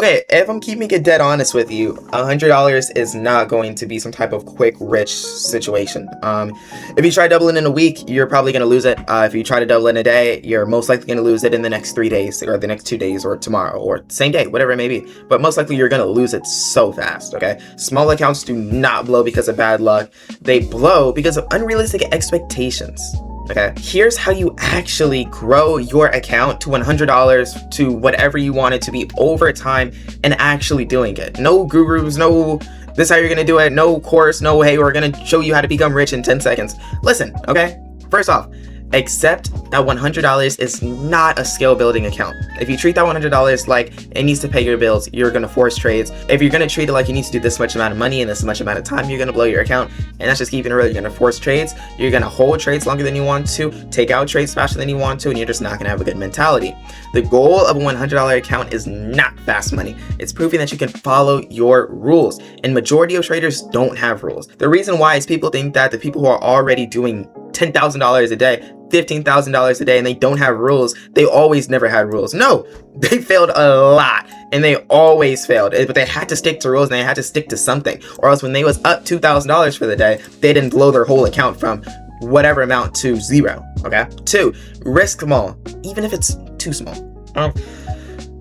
Okay, if I'm keeping it dead honest with you, $100 is not going to be some type of quick rich situation. If you try doubling in a week, you're probably going to lose it. If you try to double in a day, you're most likely going to lose it in the next 3 days or the next 2 days or tomorrow or same day, whatever it may be. But most likely you're going to lose it so fast, okay? Small accounts do not blow because of bad luck. They blow because of unrealistic expectations. Okay, here's how you actually grow your account to $100 to whatever you want it to be over time and actually doing it. No gurus, no this is how you're gonna do it, no course, no hey, we're gonna show you how to become rich in 10 seconds. Listen, okay? First off, accept that $100 is not a skill building account. If you treat that $100 like it needs to pay your bills, you're gonna force trades. If you're gonna treat it like you need to do this much amount of money in this much amount of time, you're gonna blow your account. And that's just keeping it real. You're gonna force trades. You're gonna hold trades longer than you want to, take out trades faster than you want to, and you're just not gonna have a good mentality. The goal of a $100 account is not fast money. It's proving that you can follow your rules. And majority of traders don't have rules. The reason why is people think that the people who are already doing $10,000 a day, $15,000 a day, and they don't have rules, they always never had rules. No, they failed a lot and they always failed, but they had to stick to rules and they had to stick to something, or else when they was up $2,000 for the day, they didn't blow their whole account from whatever amount to zero. Okay. 2, risk small, even if it's too small.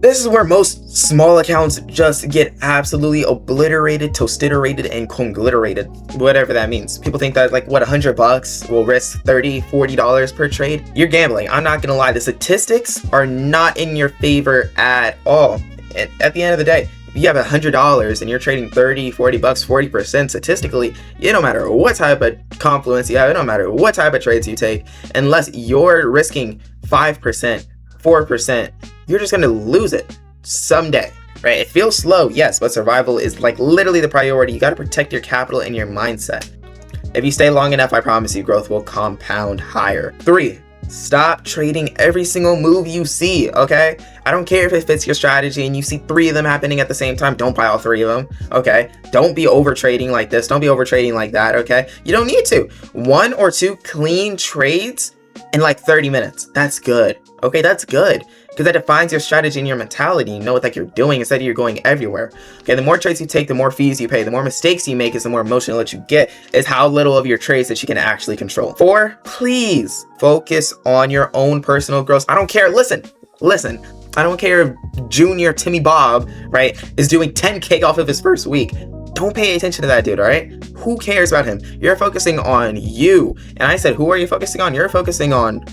This is where most small accounts just get absolutely obliterated, toastiterated, and congliterated, whatever that means. People think that like what, $100 will risk $30, $40 per trade. You're gambling. I'm not gonna lie. The statistics are not in your favor at all. And at the end of the day, if you have $100 and you're trading 30, 40 bucks, 40% statistically, it don't matter what type of confluence you have, it don't matter what type of trades you take, unless you're risking 5%, 4%, you're just gonna lose it someday, right? It feels slow, yes, but survival is like literally the priority. You gotta protect your capital and your mindset. If you stay long enough, I promise you growth will compound higher. 3, stop trading every single move you see, okay? I don't care if it fits your strategy and you see 3 of them happening at the same time, don't buy all 3 of them, okay? Don't be over trading like this, don't be over trading like that, okay? You don't need to. 1 or 2 clean trades in like 30 minutes, that's good, okay? That's good. Because that defines your strategy and your mentality. You know what like you're doing instead of you're going everywhere. Okay, the more trades you take, the more fees you pay. The more mistakes you make is the more emotional that you get, is how little of your trades that you can actually control. 4, please focus on your own personal growth. I don't care. Listen. I don't care if Junior Timmy Bob, right, is doing 10K off of his first week. Don't pay attention to that dude, all right? Who cares about him? You're focusing on you. And I said, who are you focusing on? You're focusing on...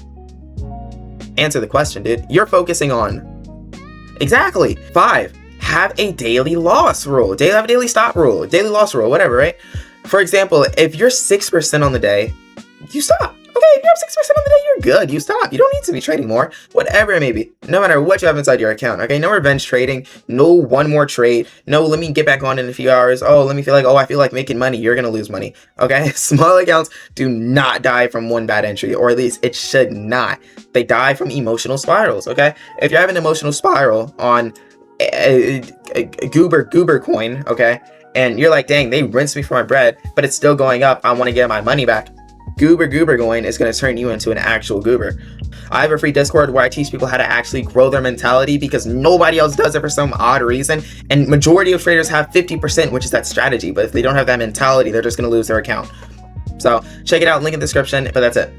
Answer the question, dude. You're focusing on... Exactly. 5, have a daily loss rule. Have a daily stop rule, daily loss rule, whatever, right? For example, if you're 6% on the day, you stop. Okay, if you're up 6% on the day, you're good. You stop. You don't need to be trading more. Whatever it may be. No matter what you have inside your account, okay? No revenge trading. No one more trade. No, let me get back on in a few hours. Oh, let me feel like, I feel like making money. You're going to lose money, okay? Small accounts do not die from one bad entry, or at least it should not. They die from emotional spirals, okay? If you're having an emotional spiral on a goober coin, okay? And you're like, dang, they rinsed me for my bread, but it's still going up. I want to get my money back. Goober coin is going to turn you into an actual goober. I have a free Discord where I teach people how to actually grow their mentality because nobody else does it for some odd reason. And majority of traders have 50%, which is that strategy. But if they don't have that mentality, they're just going to lose their account. So check it out, link in the description, but that's it.